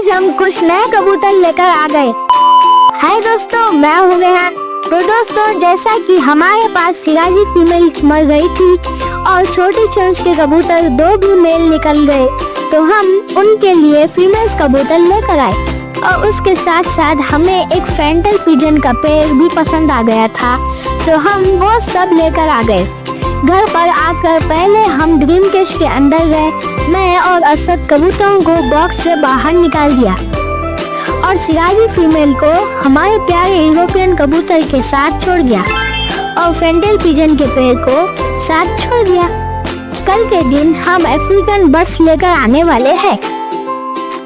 आज हम कुछ नए कबूतर लेकर आ गए। हाय दोस्तों, मैं हूँ रेहान। तो दोस्तों, जैसा कि हमारे पास सिराजी फीमेल मर गई थी और छोटी चोंच के कबूतर 2 भी मेल निकल गए, तो हम उनके लिए फीमेल्स कबूतर लेकर आए। और उसके साथ साथ हमें एक फेंटल पिजन का पेड़ भी पसंद आ गया था, तो हम वो सब लेकर आ गए। घर पर आकर पहले हम ड्रीम कैश के अंदर गए। मैं और असद कबूतरों को बॉक्स से बाहर निकाल दिया और सिराजी फीमेल को हमारे प्यारे यूरोपियन कबूतर के साथ छोड़ दिया और फेंटल पिजन के पेड़ को साथ छोड़ दिया। कल के दिन हम अफ्रीकन बर्ड्स लेकर आने वाले हैं।